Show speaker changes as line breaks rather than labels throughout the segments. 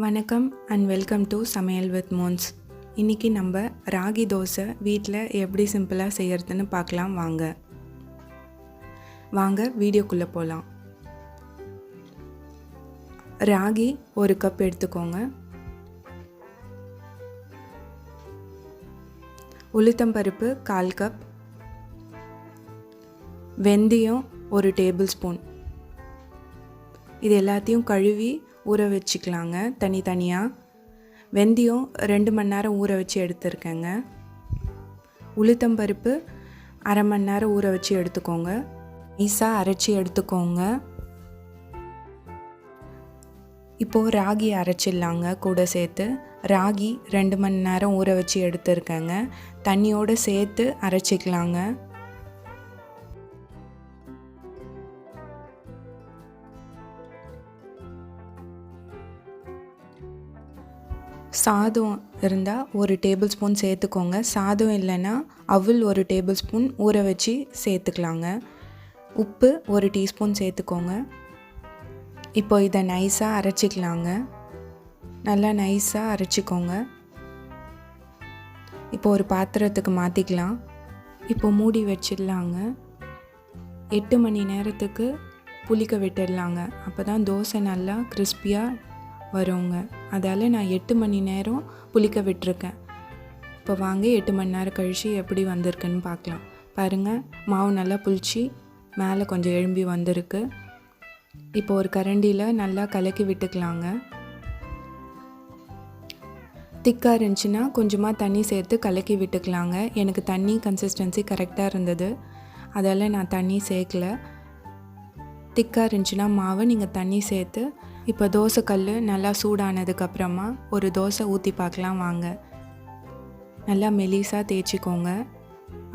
வணக்கம் and welcome to சமையல் with மோன்ஸ். இன்றைக்கி நம்ம ராகி தோசை வீட்டில் எப்படி சிம்பிளாக செய்கிறதுன்னு பார்க்கலாம். வாங்க வீடியோக்குள்ளே போகலாம். ராகி 1 கப் எடுத்துக்கோங்க. உளுத்தம்பருப்பு 1/4 கப். வெந்தயம் 1 டேபிள் ஸ்பூன். இது எல்லாத்தையும் கழுவி ஊற வச்சுக்கலாங்க தனித்தனியாக. வெந்தயம் 2 மணி நேரம் ஊற வச்சு எடுத்துருக்கேங்க. உளுத்தம்பருப்பு 1/2 மணி நேரம் ஊற வச்சு எடுத்துக்கோங்க. நைஸாக அரைச்சி எடுத்துக்கோங்க. இப்போது ராகி அரைச்சிடலாங்க கூட சேர்த்து. ராகி 2 மணி நேரம் ஊற வச்சு எடுத்துருக்கேங்க. தண்ணியோடு சேர்த்து அரைச்சிக்கலாங்க. சாதம் இருந்தால் 1 டேபிள் ஸ்பூன் சேர்த்துக்கோங்க. சாதம் இல்லைன்னா அவல் 1 டேபிள் ஸ்பூன் ஊற வச்சு சேர்த்துக்கலாங்க. உப்பு 1 டீஸ்பூன் சேர்த்துக்கோங்க. இப்போ இதை நைஸாக அரைச்சிக்கலாங்க. நல்லா நைஸாக அரைச்சிக்கோங்க. இப்போ ஒரு பாத்திரத்துக்கு மாற்றிக்கலாம். இப்போ மூடி வச்சிடலாங்க. 8 மணி நேரத்துக்கு புளிக்க விட்டுடலாங்க. அப்போ தான் தோசை நல்லா கிறிஸ்பியாக வருங்க. அதால் நான் 8 மணி நேரம் புளிக்க விட்டுருக்கேன். இப்போ வாங்க 8 மணி நேரம் கழித்து எப்படி வந்திருக்குன்னு பார்க்கலாம். பாருங்கள், மாவு நல்லா புளிச்சு மேலே கொஞ்சம் எழும்பி வந்திருக்கு. இப்போ ஒரு கரண்டியில் நல்லா கலக்கி விட்டுக்கலாங்க. திக்காக இருந்துச்சுன்னா கொஞ்சமாக தண்ணி சேர்த்து கலக்கி விட்டுக்கலாங்க. எனக்கு தண்ணி கன்சிஸ்டன்சி கரெக்டாக இருந்தது, அதால் நான் தண்ணி சேர்க்கல. திக்காக இருந்துச்சுன்னா மாவு நீங்கள் தண்ணி சேர்த்து. இப்போ தோசை கல் நல்லா சூடானதுக்கப்புறமா ஒரு தோசை ஊற்றி பார்க்கலாம் வாங்க. நல்லா மெலிசாக தேய்ச்சிக்கோங்க.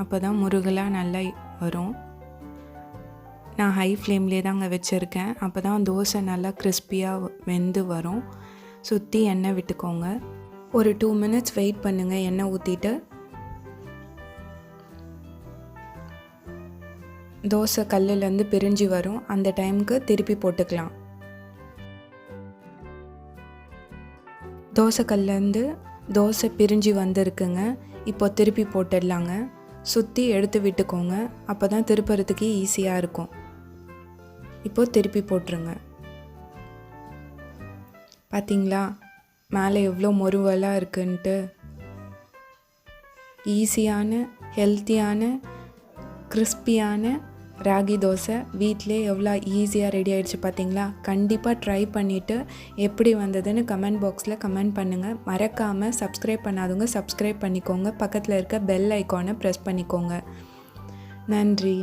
அப்போ தான் முருகலாக நல்லா வரும். நான் ஹை ஃப்ளேம்லேயே தாங்க வச்சுருக்கேன். அப்போ தான் தோசை நல்லா கிறிஸ்பியாக வெந்து வரும். சுற்றி எண்ணெய் விட்டுக்கோங்க. ஒரு 2 மினிட்ஸ் வெயிட் பண்ணுங்கள். எண்ணெய் ஊற்றிட்டு தோசை கல்லுலேருந்து பிரிஞ்சு வரும். அந்த டைமுக்கு திருப்பி போட்டுக்கலாம். தோசை கல்லேருந்து தோசை பிரிஞ்சு வந்திருக்குங்க. இப்போ திருப்பி போட்டுடலாங்க. சுற்றி எடுத்து விட்டுக்கோங்க. அப்போ தான் திருப்புறதுக்கு ஈஸியாக இருக்கும். இப்போ திருப்பி போட்டுருங்க. பார்த்தீங்களா மேலே எவ்வளோ மொருவலாக இருக்குன்ட்டு. ஈஸியான ஹெல்த்தியான கிறிஸ்பியான ராகி தோசை வீட்டிலே எவ்வளோ ஈஸியாக ரெடி ஆகிடுச்சு பார்த்தீங்களா. கண்டிப்பாக ட்ரை பண்ணிவிட்டு எப்படி வந்ததுன்னு கமெண்ட் பாக்ஸில் கமெண்ட் பண்ணுங்கள். மறக்காமல் சப்ஸ்கிரைப் பண்ணாதவங்க சப்ஸ்கிரைப் பண்ணிக்கோங்க. பக்கத்தில் இருக்க பெல் ஐக்கானை ப்ரெஸ் பண்ணிக்கோங்க. நன்றி.